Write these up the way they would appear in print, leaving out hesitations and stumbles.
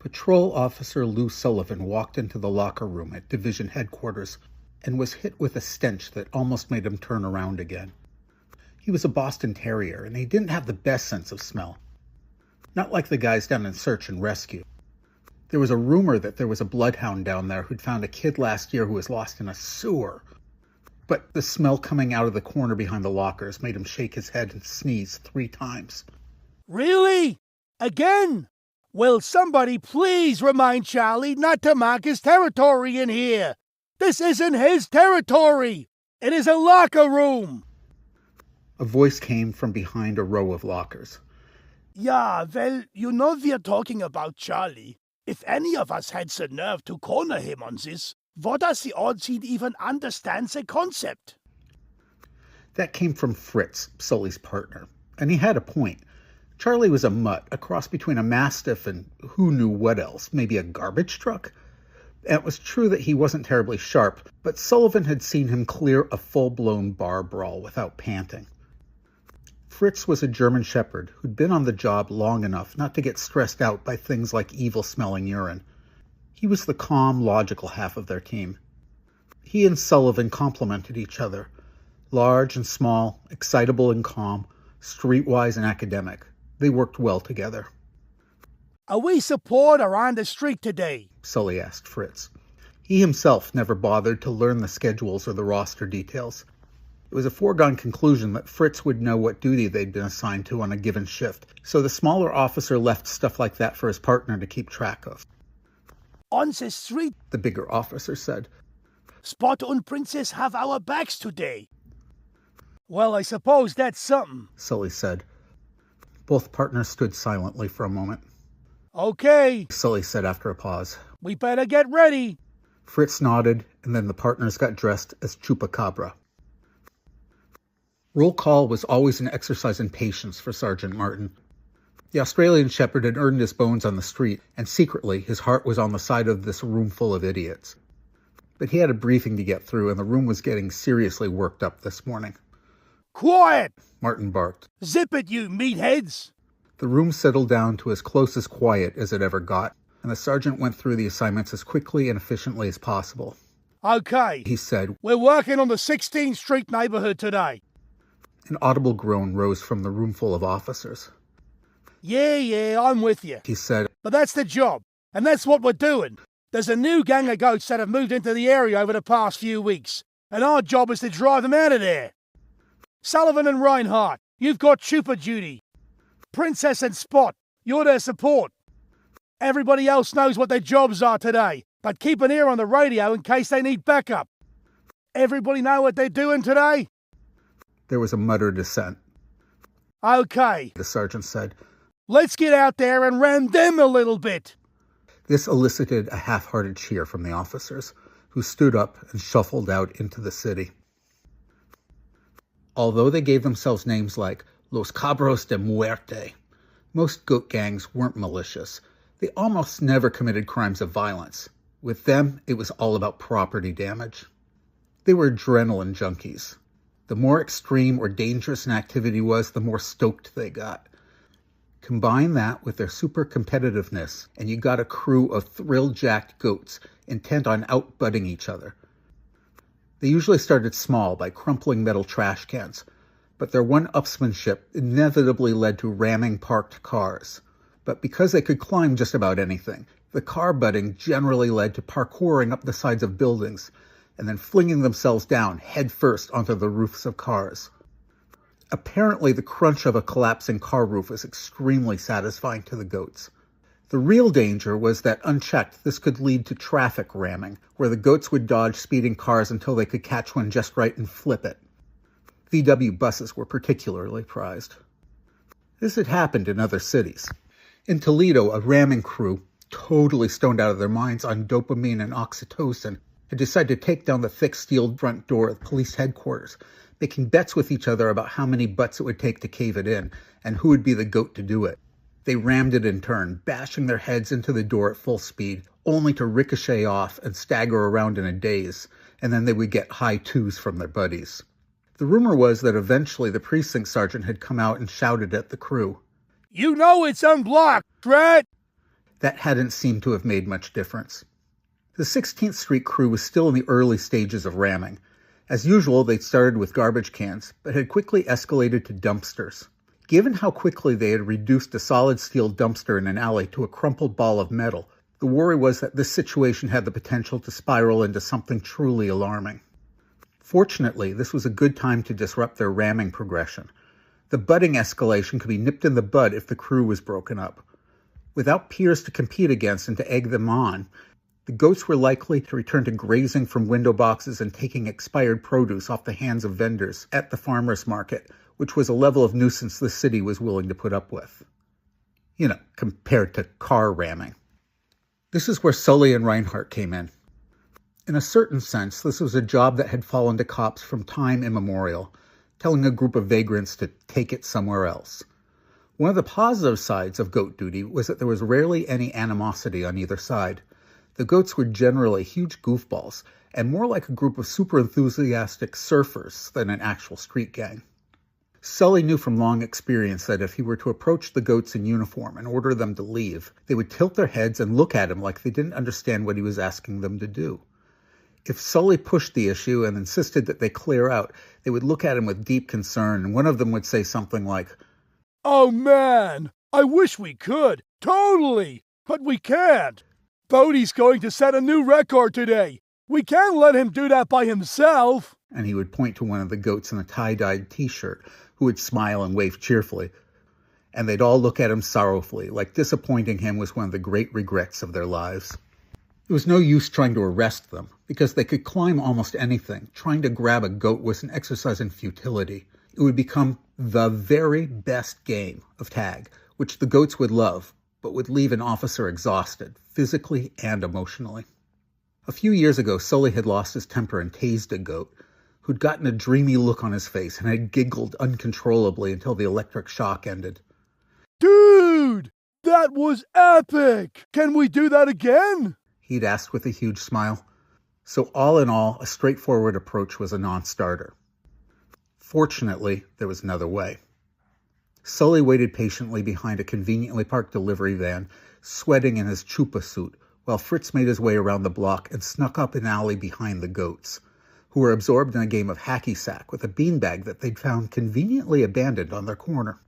Patrol Officer Lou Sullivan walked into the locker room at Division Headquarters and was hit with a stench that almost made him turn around again. He was a Boston Terrier, and he didn't have the best sense of smell. Not like the guys down in Search and Rescue. There was a rumor that there was a bloodhound down there who'd found a kid last year who was lost in a sewer. But the smell coming out of the corner behind the lockers made him shake his head and sneeze 3 times. Really? Again? Will somebody please remind Charlie not to mark his territory in here? This isn't his territory! It is a locker room! A voice came from behind a row of lockers. Yeah, well, you know we're talking about Charlie. If any of us had the nerve to corner him on this, what does the odds he'd even understand the concept? That came from Fritz, Sully's partner, and he had a point. Charlie was a mutt, a cross between a mastiff and who knew what else, maybe a garbage truck? And it was true that he wasn't terribly sharp, but Sullivan had seen him clear a full-blown bar brawl without panting. Fritz was a German shepherd who'd been on the job long enough not to get stressed out by things like evil-smelling urine. He was the calm, logical half of their team. He and Sullivan complemented each other. Large and small, excitable and calm, streetwise and academic. They worked well together. Are we support around the street today? Sully asked Fritz. He himself never bothered to learn the schedules or the roster details. It was a foregone conclusion that Fritz would know what duty they'd been assigned to on a given shift, so the smaller officer left stuff like that for his partner to keep track of. On the street, the bigger officer said. Spot and Princess have our backs today. Well, I suppose that's something, Sully said. Both partners stood silently for a moment. Okay, Sully said after a pause. We better get ready. Fritz nodded, and then the partners got dressed as Chupacabra. Roll call was always an exercise in patience for Sergeant Martin. The Australian shepherd had earned his bones on the street, and secretly his heart was on the side of this room full of idiots. But he had a briefing to get through, and the room was getting seriously worked up this morning. Quiet! Martin barked. Zip it, you meatheads! The room settled down to as close as quiet as it ever got, and the sergeant went through the assignments as quickly and efficiently as possible. Okay, he said. We're working on the 16th Street neighborhood today. An audible groan rose from the roomful of officers. Yeah, I'm with you, he said. But that's the job, and that's what we're doing. There's a new gang of goats that have moved into the area over the past few weeks, and our job is to drive them out of there. Sullivan and Reinhardt, you've got Chupa duty. Princess and Spot, you're their support. Everybody else knows what their jobs are today, but keep an ear on the radio in case they need backup. Everybody know what they're doing today? There was a muttered assent. Okay, the sergeant said. Let's get out there and ram them a little bit. This elicited a half-hearted cheer from the officers, who stood up and shuffled out into the city. Although they gave themselves names like Los Cabros de Muerte, most goat gangs weren't malicious. They almost never committed crimes of violence. With them, it was all about property damage. They were adrenaline junkies. The more extreme or dangerous an activity was, the more stoked they got. Combine that with their super competitiveness, and you got a crew of thrill-jacked goats intent on outbutting each other. They usually started small by crumpling metal trash cans, but their one-upsmanship inevitably led to ramming parked cars. But because they could climb just about anything, the car butting generally led to parkouring up the sides of buildings and then flinging themselves down head-first onto the roofs of cars. Apparently, the crunch of a collapsing car roof was extremely satisfying to the goats. The real danger was that, unchecked, this could lead to traffic ramming, where the goats would dodge speeding cars until they could catch one just right and flip it. VW buses were particularly prized. This had happened in other cities. In Toledo, a ramming crew, totally stoned out of their minds on dopamine and oxytocin, had decided to take down the thick steel front door of police headquarters, making bets with each other about how many butts it would take to cave it in, and who would be the goat to do it. They rammed it in turn, bashing their heads into the door at full speed, only to ricochet off and stagger around in a daze, and then they would get high twos from their buddies. The rumor was that eventually the precinct sergeant had come out and shouted at the crew. You know it's unblocked, right? That hadn't seemed to have made much difference. The 16th Street crew was still in the early stages of ramming. As usual, they'd started with garbage cans, but had quickly escalated to dumpsters. Given how quickly they had reduced a solid steel dumpster in an alley to a crumpled ball of metal, the worry was that this situation had the potential to spiral into something truly alarming. Fortunately, this was a good time to disrupt their ramming progression. The budding escalation could be nipped in the bud if the crew was broken up. Without peers to compete against and to egg them on, the goats were likely to return to grazing from window boxes and taking expired produce off the hands of vendors at the farmers' market, which was a level of nuisance the city was willing to put up with. Compared to car ramming. This is where Sully and Reinhardt came in. In a certain sense, this was a job that had fallen to cops from time immemorial, telling a group of vagrants to take it somewhere else. One of the positive sides of goat duty was that there was rarely any animosity on either side. The goats were generally huge goofballs, and more like a group of super enthusiastic surfers than an actual street gang. Sully knew from long experience that if he were to approach the goats in uniform and order them to leave, they would tilt their heads and look at him like they didn't understand what he was asking them to do. If Sully pushed the issue and insisted that they clear out, they would look at him with deep concern, and one of them would say something like, "Oh man, I wish we could, totally, but we can't. Bodie's going to set a new record today. We can't let him do that by himself." And he would point to one of the goats in a tie-dyed t-shirt, who would smile and wave cheerfully. And they'd all look at him sorrowfully, like disappointing him was one of the great regrets of their lives. It was no use trying to arrest them, because they could climb almost anything. Trying to grab a goat was an exercise in futility. It would become the very best game of tag, which the goats would love, but would leave an officer exhausted, physically and emotionally. A few years ago, Sully had lost his temper and tased a goat, who'd gotten a dreamy look on his face and had giggled uncontrollably until the electric shock ended. "Dude, that was epic! Can we do that again?" He'd asked with a huge smile. So all in all, a straightforward approach was a non-starter. Fortunately, there was another way. Sully waited patiently behind a conveniently parked delivery van, sweating in his chupa suit, while Fritz made his way around the block and snuck up an alley behind the goats, who were absorbed in a game of hacky sack with a beanbag that they'd found conveniently abandoned on their corner.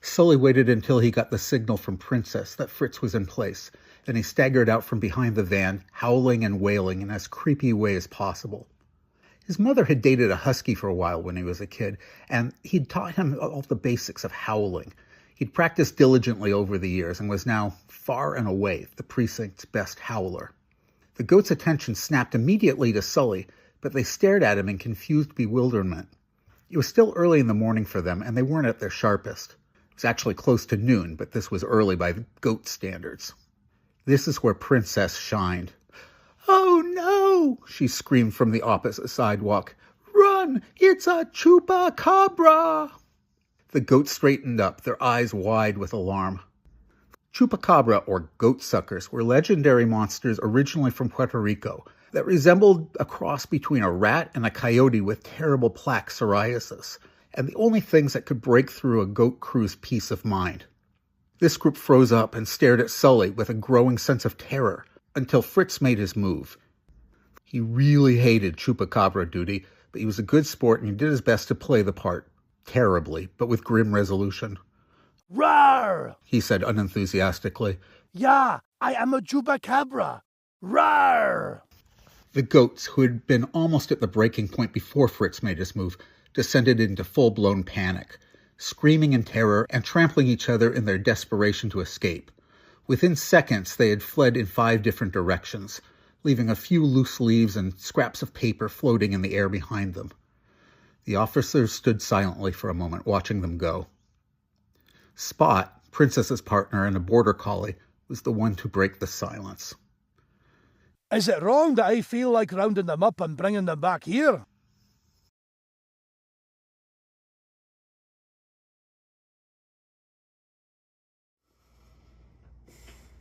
Sully waited until he got the signal from Princess that Fritz was in place, and he staggered out from behind the van, howling and wailing in as creepy a way as possible. His mother had dated a husky for a while when he was a kid, and he'd taught him all the basics of howling. He'd practiced diligently over the years and was now, far and away, the precinct's best howler. The goats' attention snapped immediately to Sully, but they stared at him in confused bewilderment. It was still early in the morning for them, and they weren't at their sharpest. It was actually close to noon, but this was early by goat standards. This is where Princess shined. "Oh no!" she screamed from the opposite sidewalk. "Run! It's a Chupacabra!" The goats straightened up, their eyes wide with alarm. Chupacabra, or goat suckers, were legendary monsters originally from Puerto Rico that resembled a cross between a rat and a coyote with terrible plaque psoriasis, and the only things that could break through a goat crew's peace of mind. This group froze up and stared at Sully with a growing sense of terror until Fritz made his move. He really hated Chupacabra duty, but he was a good sport and he did his best to play the part. Terribly, but with grim resolution. "Rawr!" he said unenthusiastically. "Yeah, I am a Chupacabra. Rawr!" The goats, who had been almost at the breaking point before Fritz made his move, descended into full-blown panic, screaming in terror and trampling each other in their desperation to escape. Within seconds, they had fled in 5 different directions, leaving a few loose leaves and scraps of paper floating in the air behind them. The officers stood silently for a moment, watching them go. Spot, Princess's partner and a border collie, was the one to break the silence. "Is it wrong that I feel like rounding them up and bringing them back here?"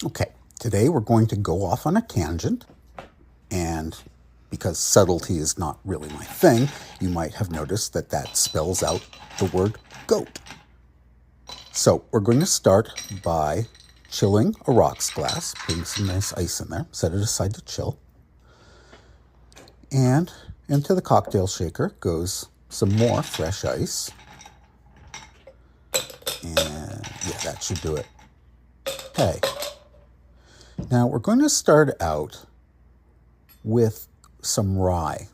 Okay, today we're going to go off on a tangent, and because subtlety is not really my thing, you might have noticed that that spells out the word goat. So we're going to start by chilling a rocks glass, putting some nice ice in there, set it aside to chill. And into the cocktail shaker goes some more fresh ice. And yeah, that should do it. Okay. Now we're going to start out with some rye.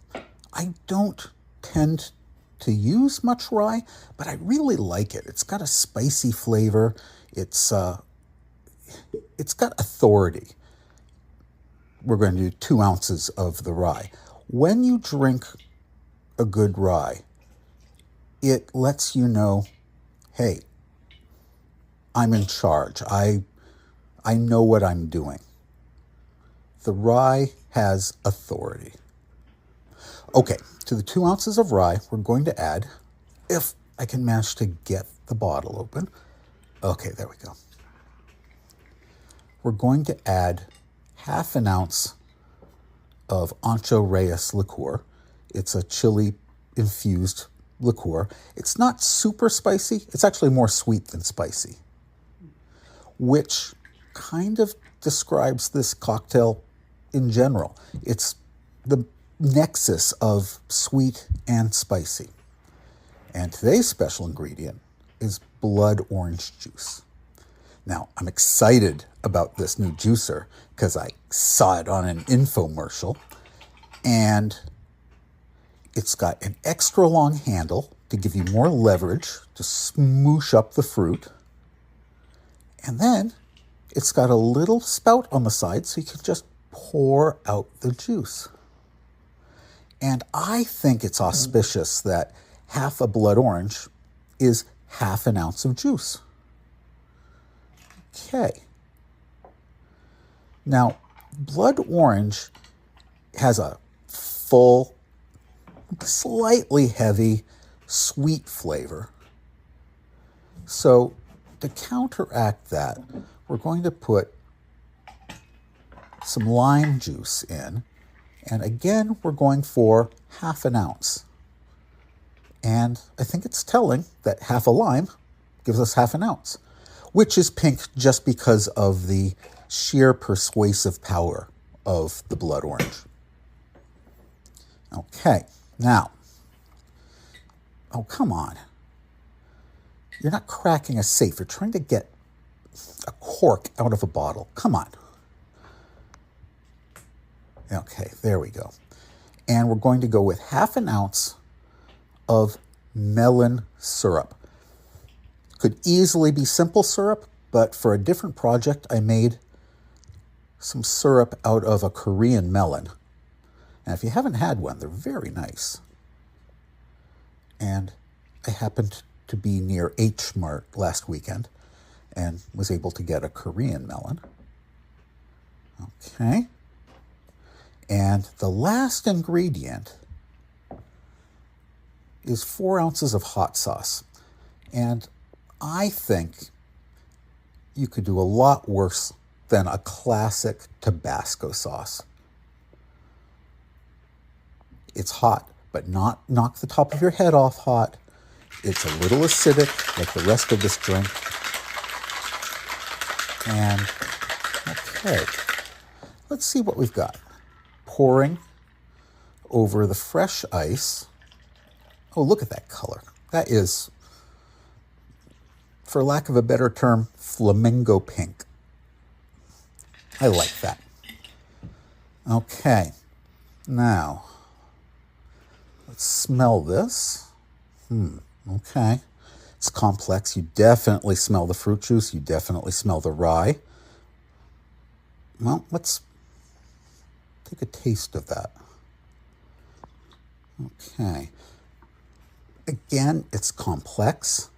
I don't tend to use much rye, but I really like it. It's got a spicy flavor. It's got authority. We're going to do 2 ounces of the rye. When you drink a good rye, it lets you know, hey, I'm in charge. I know what I'm doing. The rye has authority. Okay, to the 2 ounces of rye, we're going to add, if I can manage to get the bottle open. Okay, there we go. We're going to add half an ounce of Ancho Reyes liqueur. It's a chili-infused liqueur. It's not super spicy. It's actually more sweet than spicy, which kind of describes this cocktail in general. It's the nexus of sweet and spicy. And today's special ingredient is blood orange juice. Now, I'm excited about this new juicer because I saw it on an infomercial, and it's got an extra long handle to give you more leverage to smoosh up the fruit. And then it's got a little spout on the side so you can just pour out the juice. And I think it's auspicious that half a blood orange is half an ounce of juice. Okay. Now, blood orange has a full, slightly heavy, sweet flavor. So to counteract that, we're going to put some lime juice in. And again, we're going for half an ounce. And I think it's telling that half a lime gives us half an ounce, which is pink just because of the sheer persuasive power of the blood orange. Okay, now, oh, come on. You're not cracking a safe. You're trying to get a cork out of a bottle. Come on. Okay, there we go. And we're going to go with half an ounce of melon syrup. Could easily be simple syrup, but for a different project, I made some syrup out of a Korean melon. And if you haven't had one, they're very nice. And I happened to be near H Mart last weekend and was able to get a Korean melon. Okay. And the last ingredient is 4 ounces of hot sauce. And I think you could do a lot worse than a classic Tabasco sauce. It's hot, but not knock the top of your head off hot. It's a little acidic, like the rest of this drink. And, okay, let's see what we've got. Pouring over the fresh ice. Oh, look at that color. That is, for lack of a better term, flamingo pink. I like that. Okay, now, let's smell this. Okay. It's complex. You definitely smell the fruit juice. You definitely smell the rye. Well, let's take a taste of that. Okay. Again, it's complex.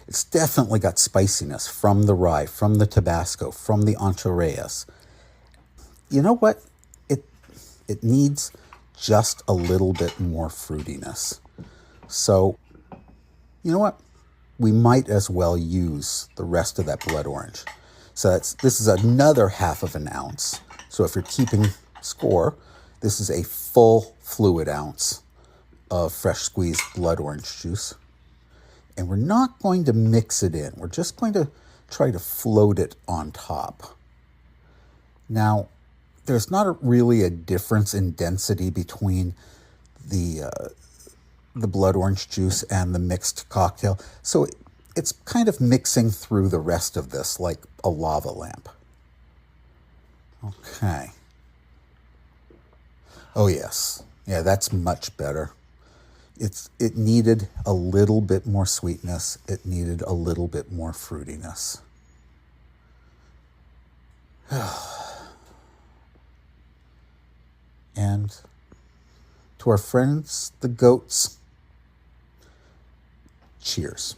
It's definitely got spiciness from the rye, from the Tabasco, from the Ancho Reyes. You know what? It needs just a little bit more fruitiness. So, you know what? We might as well use the rest of that blood orange. So this is another half of an ounce. So if you're keeping score, this is a full fluid ounce of fresh squeezed blood orange juice. And we're not going to mix it in. We're just going to try to float it on top. Now, there's not really a difference in density between the blood orange juice and the mixed cocktail, so it's kind of mixing through the rest of this like a lava lamp. Okay. Oh yes, yeah, that's much better. It needed a little bit more sweetness. It needed a little bit more fruitiness. And to our friends, the goats, cheers.